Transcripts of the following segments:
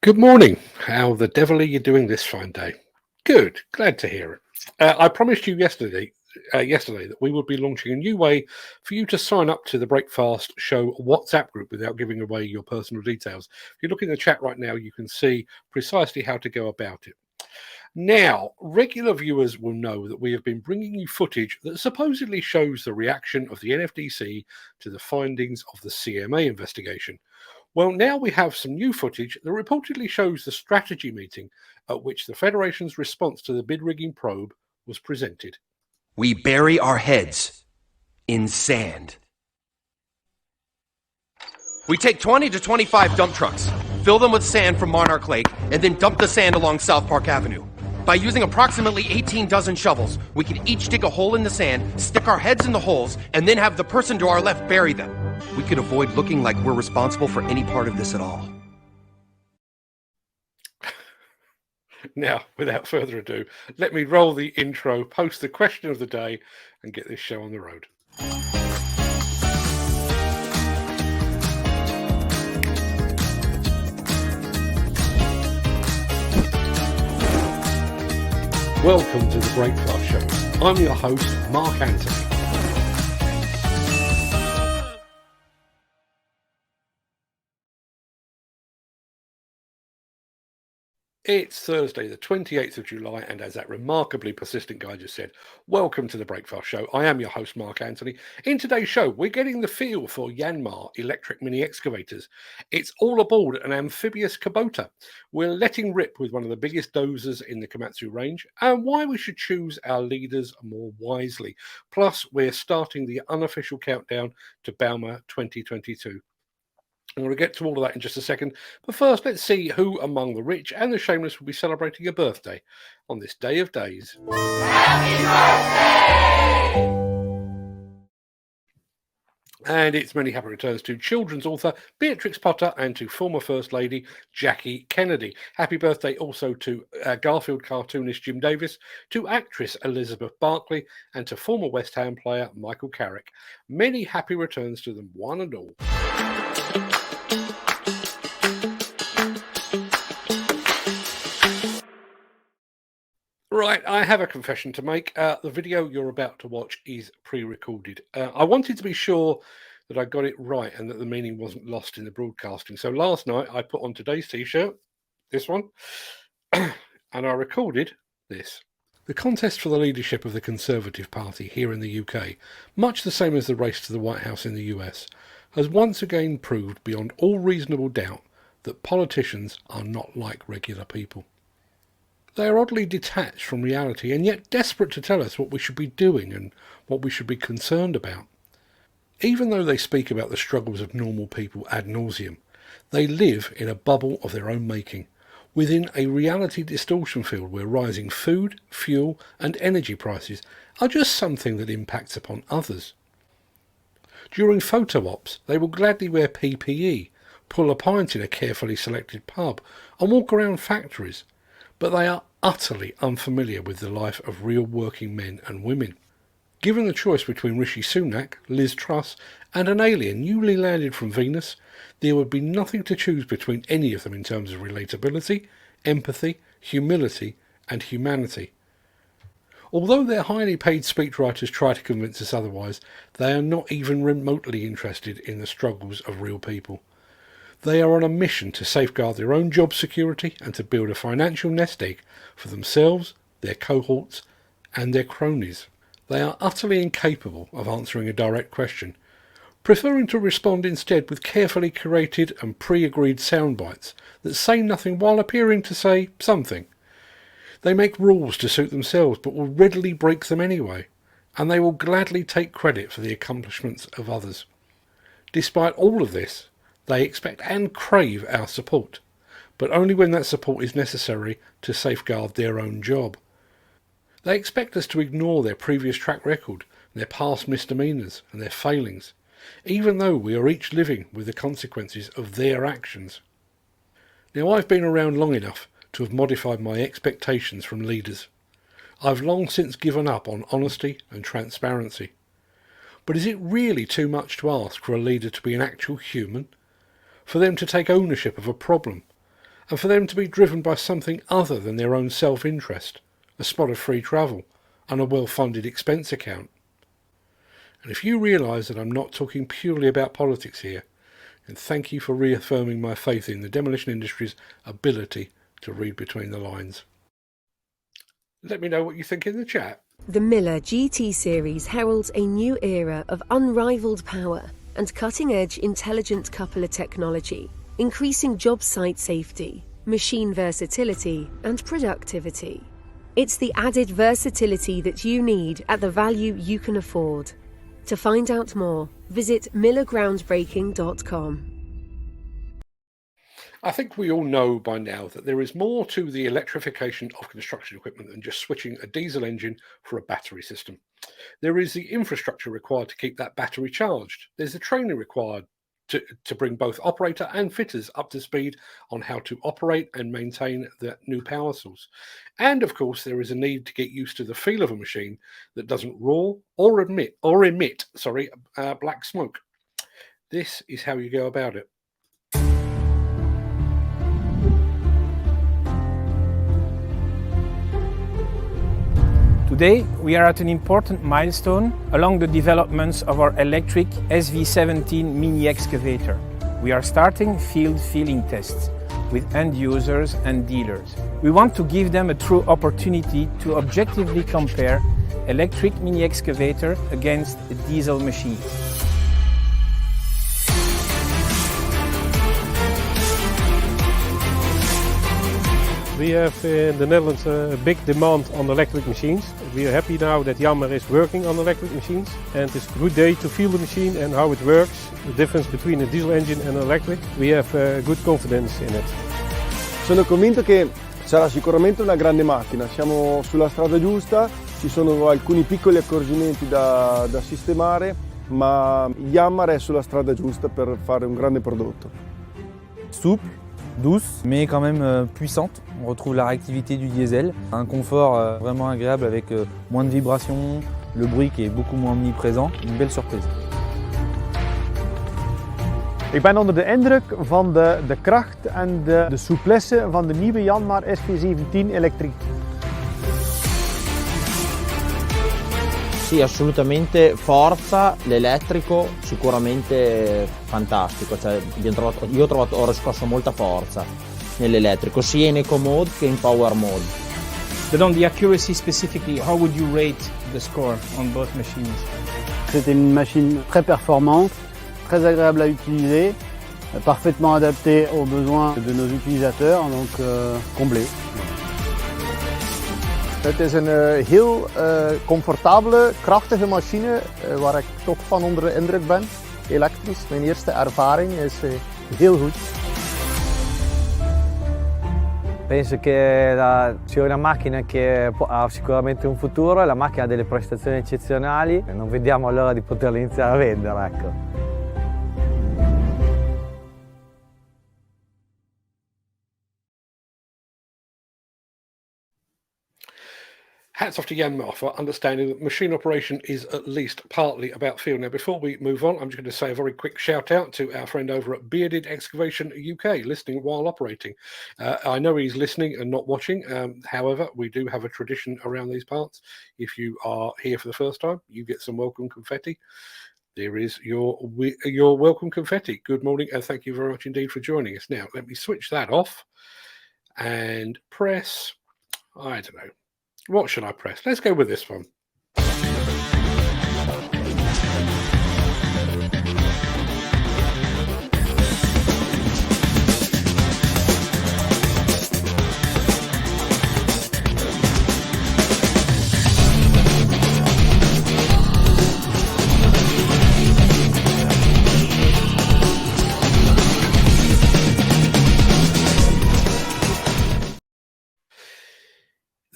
Good morning. How the devil are you doing this fine day? Good. Glad to hear it. I promised you yesterday that we would be launching a new way for you to sign up to the Breakfast Show WhatsApp group without giving away your personal details. If you look in the chat right now, you can see precisely how to go about it. Now, regular viewers will know that we have been bringing you footage that supposedly shows the reaction of the NFDC to the findings of the CMA investigation. Well, now we have some new footage that reportedly shows the strategy meeting at which the Federation's response to the bid rigging probe was presented. We bury our heads in sand. We take 20 to 25 dump trucks, fill them with sand from Monarch Lake, and then dump the sand along South Park Avenue. By using approximately 18 dozen shovels, we can each dig a hole in the sand, stick our heads in the holes, and then have the person to our left bury them. We could avoid looking like we're responsible for any part of this at all. Now, without further ado, let me roll the intro, post the question of the day, and get this show on the road. Welcome to the Breakfast Show. I'm your host, Mark Anthony. It's Thursday, the 28th of July, and as that remarkably persistent guy just said, welcome to the Breakfast Show. I am your host, Mark Anthony. In today's show, we're getting the feel for Yanmar electric mini excavators. It's all aboard an amphibious Kubota. We're letting rip with one of the biggest dozers in the Komatsu range, and why we should choose our leaders more wisely. Plus, we're starting the unofficial countdown to Bauma 2022. I'm going to get to all of that in just a second, but first let's see who among the rich and the shameless will be celebrating a birthday on this day of days. Happy birthday! And it's many happy returns to children's author Beatrix Potter and to former First Lady Jackie Kennedy. Happy birthday also to Garfield cartoonist Jim Davis, to actress Elizabeth Barkley, and to former West Ham player Michael Carrick. Many happy returns to them, one and all. Right, I have a confession to make. The video you're about to watch is pre-recorded. I wanted to be sure that I got it right and that the meaning wasn't lost in the broadcasting. So last night I put on today's t-shirt, this one, and I recorded this. The contest for the leadership of the Conservative Party here in the UK, much the same as the race to the White House in the US, has once again proved beyond all reasonable doubt that politicians are not like regular people. They are oddly detached from reality and yet desperate to tell us what we should be doing and what we should be concerned about. Even though they speak about the struggles of normal people ad nauseum, they live in a bubble of their own making, within a reality distortion field where rising food, fuel and energy prices are just something that impacts upon others. During photo ops, they will gladly wear PPE, pull a pint in a carefully selected pub and walk around factories, but they are utterly unfamiliar with the life of real working men and women. Given the choice between Rishi Sunak, Liz Truss and an alien newly landed from Venus, there would be nothing to choose between any of them in terms of relatability, empathy, humility and humanity. Although their highly paid speechwriters try to convince us otherwise, they are not even remotely interested in the struggles of real people. They are on a mission to safeguard their own job security and to build a financial nest egg for themselves, their cohorts and their cronies. They are utterly incapable of answering a direct question, preferring to respond instead with carefully curated and pre-agreed sound bites that say nothing while appearing to say something. They make rules to suit themselves but will readily break them anyway, and they will gladly take credit for the accomplishments of others. Despite all of this, they expect and crave our support, but only when that support is necessary to safeguard their own job. They expect us to ignore their previous track record, their past misdemeanours and their failings, even though we are each living with the consequences of their actions. Now, I've been around long enough to have modified my expectations from leaders. I've long since given up on honesty and transparency. But is it really too much to ask for a leader to be an actual human? For them to take ownership of a problem and for them to be driven by something other than their own self-interest, a spot of free travel, and a well-funded expense account. And if you realise that I'm not talking purely about politics here, then thank you for reaffirming my faith in the demolition industry's ability to read between the lines. Let me know what you think in the chat. The Miller GT series heralds a new era of unrivaled power and cutting-edge intelligent coupler technology, increasing job site safety, machine versatility, and productivity. It's the added versatility that you need at the value you can afford. To find out more, visit millergroundbreaking.com. I think we all know by now that there is more to the electrification of construction equipment than just switching a diesel engine for a battery system. There is the infrastructure required to keep that battery charged. There's the training required to bring both operator and fitters up to speed on how to operate and maintain the new power source. And of course, there is a need to get used to the feel of a machine that doesn't roar or emit black smoke. This is how you go about it. Today, we are at an important milestone along the developments of our electric SV17 mini excavator. We are starting field feeling tests with end users and dealers. We want to give them a true opportunity to objectively compare electric mini excavator against a diesel machine. We have in the Netherlands a big demand on electric machines. We are happy now that Yanmar is working on electric machines, and it's a good day to feel the machine and how it works, the difference between a diesel engine and electric. We have good confidence in it. Sono convinto che sarà sicuramente una grande macchina, siamo sulla strada giusta, ci sono alcuni piccoli accorgimenti da sistemare, ma Yanmar è sulla strada giusta per fare un grande prodotto. Souple, douce, mais quand même puissante. On retrouve la réactivité du diesel, un confort vraiment agréable avec moins de vibrations, le bruit qui est beaucoup moins omniprésent, une belle surprise. Ik ben onder de indruk van de kracht en de souplesse van de nieuwe Yanmar SV17 elektriek. Sì, assolutamente forza, l'elettrico sicuramente fantastico, io ho riscosso molta forza nell'elettrico, sia in eco mode che in power mode. But on the accuracy specifically, how would you rate the score on both machines? C'était une machine très performante, très agréable à utiliser, parfaitement adaptée aux besoins de nos utilisateurs, donc comblé. Het is een heel comfortabele, krachtige machine waar ik toch van onder de indruk ben. Elektrisch, mijn eerste ervaring is heel goed. Penso che sia una macchina che ha sicuramente un futuro, la macchina ha delle prestazioni eccezionali e non vediamo l'ora di poterla iniziare a vendere, ecco. Hats off to Yanmar for understanding that machine operation is at least partly about feel. Now, before we move on, I'm just going to say a very quick shout out to our friend over at Bearded Excavation UK, listening while operating. I know he's listening and not watching. However, we do have a tradition around these parts. If you are here for the first time, you get some welcome confetti. There is your welcome confetti. Good morning, and thank you very much indeed for joining us. Now, let me switch that off and press, I don't know. What should I press? Let's go with this one.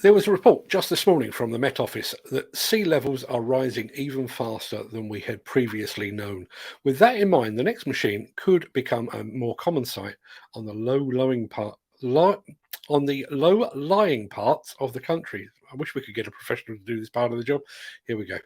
There was a report just this morning from the Met Office that sea levels are rising even faster than we had previously known. With that in mind, the next machine could become a more common sight on the low-lying parts of the country. I wish we could get a professional to do this part of the job. Here we go.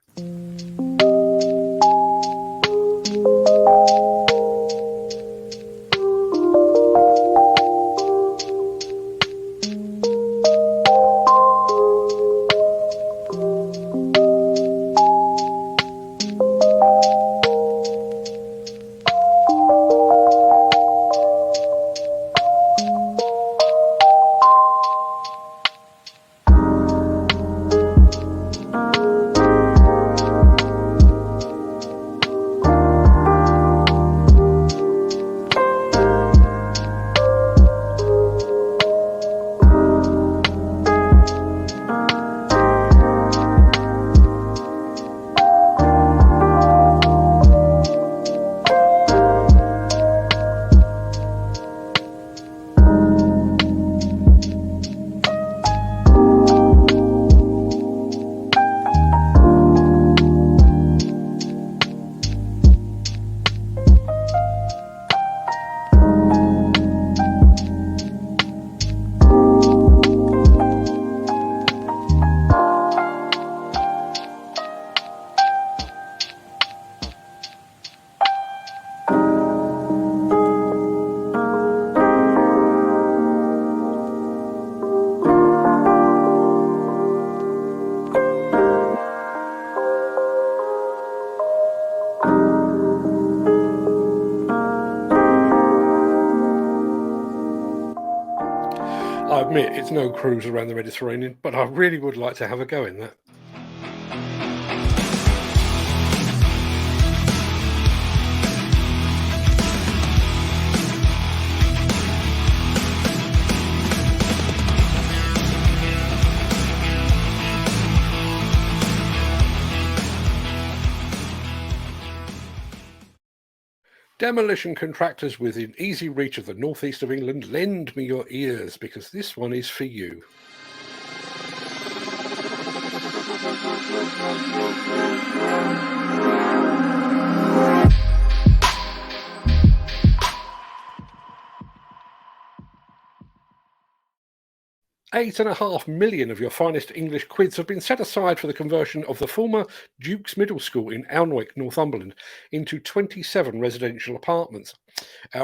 I admit it's no cruise around the Mediterranean, but I really would like to have a go in that. 'Demolition contractors within easy reach of the northeast of England, lend me your ears, because this one is for you. £8.5 million of your finest English quids have been set aside for the conversion of the former Duke's Middle School in Alnwick, Northumberland, into 27 residential apartments.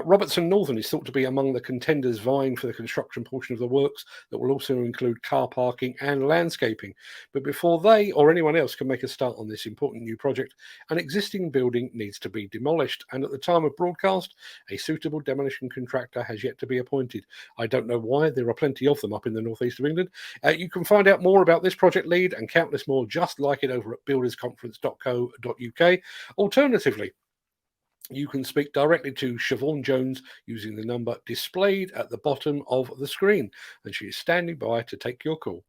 Robertson Northern is thought to be among the contenders vying for the construction portion of the works that will also include car parking and landscaping. But before they or anyone else can make a start on this important new project, an existing building needs to be demolished, and at the time of broadcast, a suitable demolition contractor has yet to be appointed. I don't know why, there are plenty of them up in the northeast of England. You can find out more about this project lead and countless more just like it over at buildersconference.co.uk. Alternatively, you can speak directly to Siobhan Jones using the number displayed at the bottom of the screen, and she is standing by to take your call.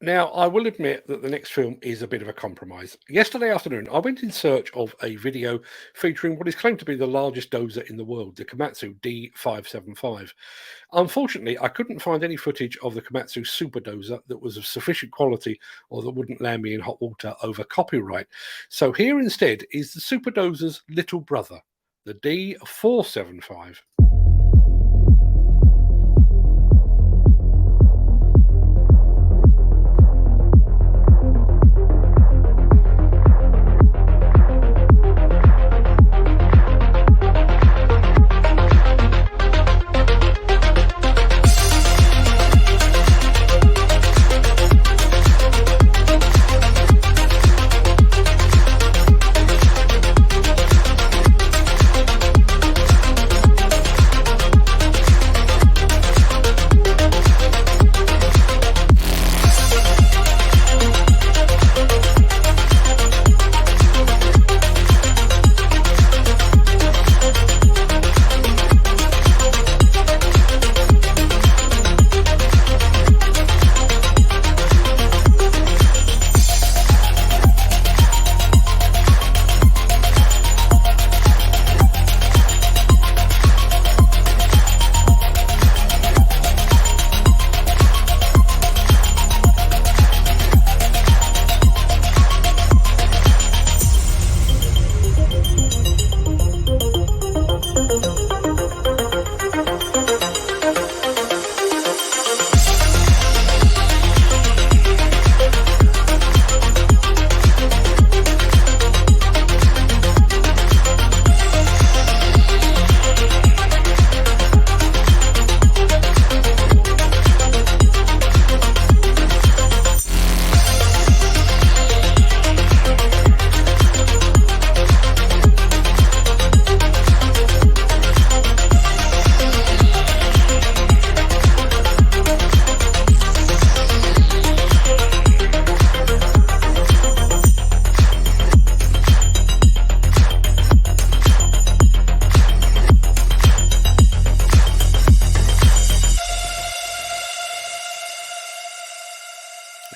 Now, I will admit that the next film is a bit of a compromise. Yesterday afternoon, I went in search of a video featuring what is claimed to be the largest dozer in the world, the Komatsu D575. Unfortunately, I couldn't find any footage of the Komatsu super dozer that was of sufficient quality or that wouldn't land me in hot water over copyright. So here instead is the super dozer's little brother, the D475.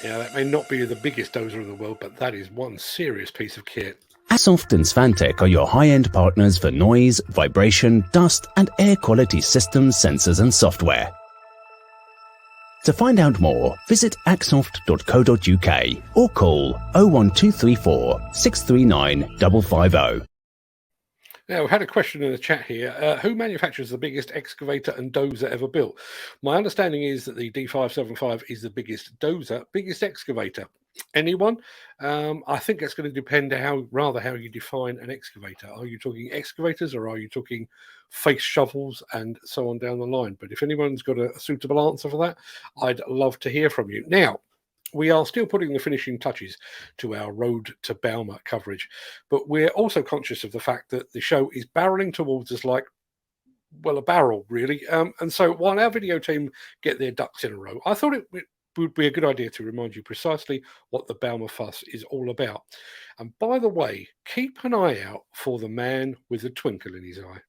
Yeah, that may not be the biggest dozer in the world, but that is one serious piece of kit. Asoft and Svantec are your high-end partners for noise, vibration, dust and air quality systems, sensors and software. To find out more, visit axoft.co.uk or call 01234 639 550. Now, we had a question in the chat here. Who manufactures the biggest excavator and dozer ever built? My understanding is that the D575 is the biggest dozer, biggest excavator. Anyone? I think that's going to depend how you define an excavator. Are you talking excavators or are you talking face shovels and so on down the line? But if anyone's got a suitable answer for that, I'd love to hear from you. Now, We are still putting the finishing touches to our road to Bauma coverage, but we're also conscious of the fact that the show is barreling towards us like, well, a barrel, really. And so while our video team get their ducks in a row, I thought it would be a good idea to remind you precisely what the Bauma fuss is all about. And by the way, keep an eye out for the man with a twinkle in his eye.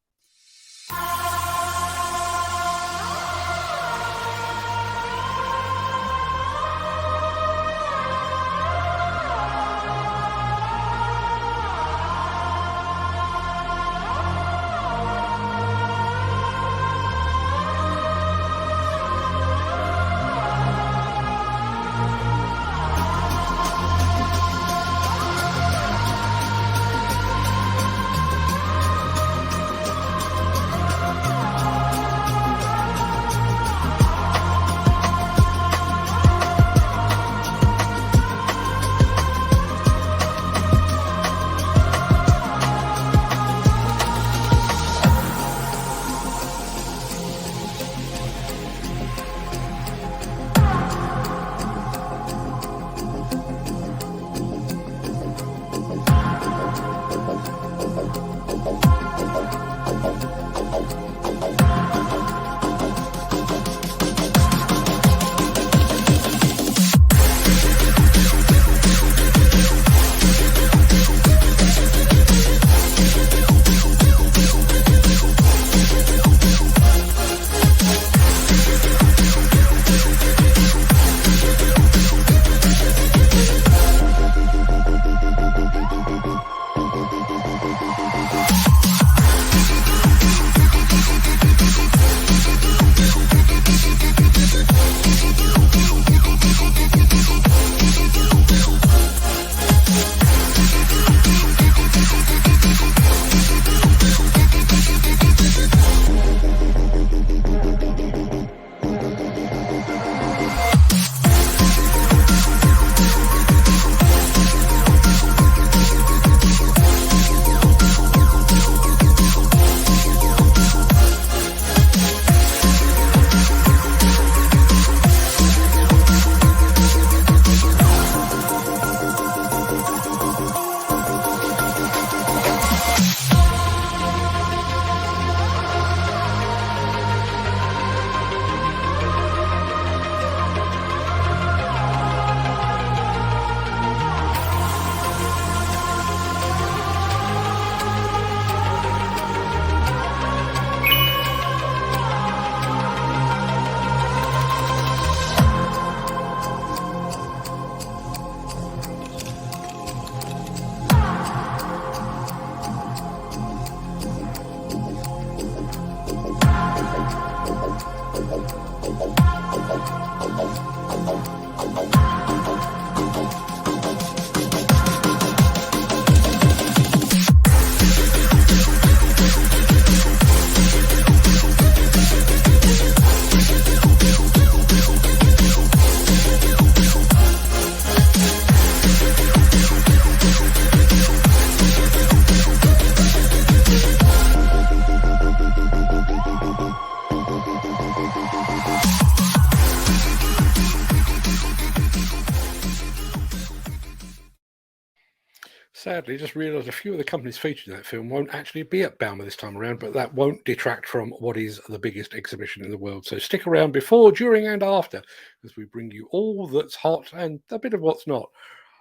Sadly, just realised a few of the companies featured in that film won't actually be at Bauma this time around, but that won't detract from what is the biggest exhibition in the world. So stick around before, during, and after as we bring you all that's hot and a bit of what's not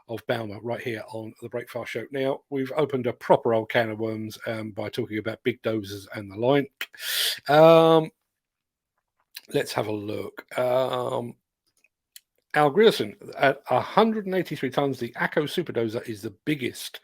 of Bauma right here on the Breakfast Show. Now, we've opened a proper old can of worms by talking about big dozers and the like. Let's have a look. Al Grierson, at 183 tons, the ACO Superdozer is the biggest.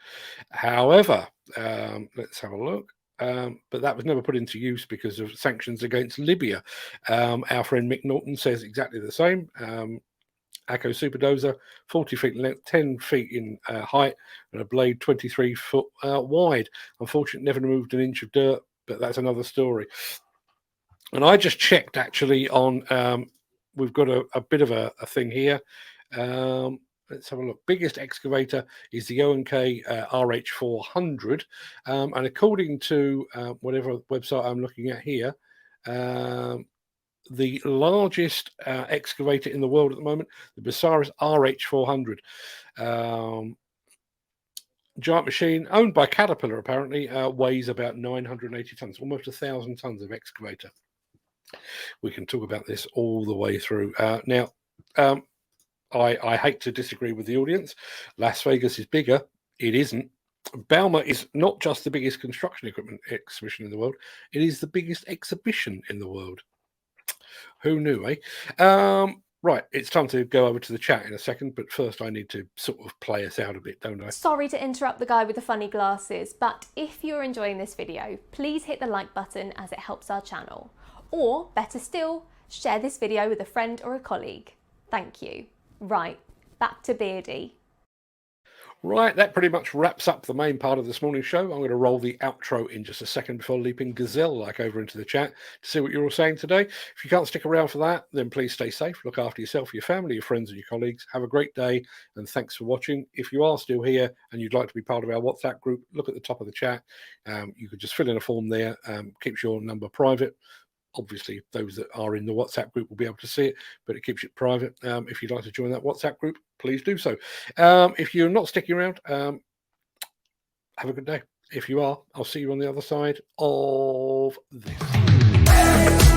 However, let's have a look. But that was never put into use because of sanctions against Libya. Our friend Mick Norton says exactly the same. ACO Superdozer, 40 feet in length, 10 feet in height, and a blade 23 foot wide. Unfortunately, never moved an inch of dirt, but that's another story. And I just checked actually on... we've got a bit of a thing here. Let's have a look. Biggest excavator is the O&K RH400. And according to whatever website I'm looking at here, the largest excavator in the world at the moment, the Busaris RH400. Giant machine owned by Caterpillar, apparently, weighs about 980 tons, almost 1,000 tons of excavator. We can talk about this all the way through. Now, I hate to disagree with the audience. Las Vegas is bigger. It isn't. Bauma is not just the biggest construction equipment exhibition in the world. It is the biggest exhibition in the world. Who knew, eh? Right, it's time to go over to the chat in a second, but first I need to sort of play us out a bit, don't I? Sorry to interrupt the guy with the funny glasses, but if you're enjoying this video, please hit the like button as it helps our channel. Or, better still, share this video with a friend or a colleague. Thank you. Right, back to Beardy. Right, that pretty much wraps up the main part of this morning's show. I'm going to roll the outro in just a second before leaping gazelle-like over into the chat to see what you're all saying today. If you can't stick around for that, then please stay safe. Look after yourself, your family, your friends, and your colleagues. Have a great day, and thanks for watching. If you are still here and you'd like to be part of our WhatsApp group, look at the top of the chat. You could just fill in a form there. Keeps your number private. Obviously, those that are in the WhatsApp group will be able to see it, but it keeps it private. If you'd like to join that WhatsApp group, please do so. If you're not sticking around, have a good day. If you are, I'll see you on the other side of this.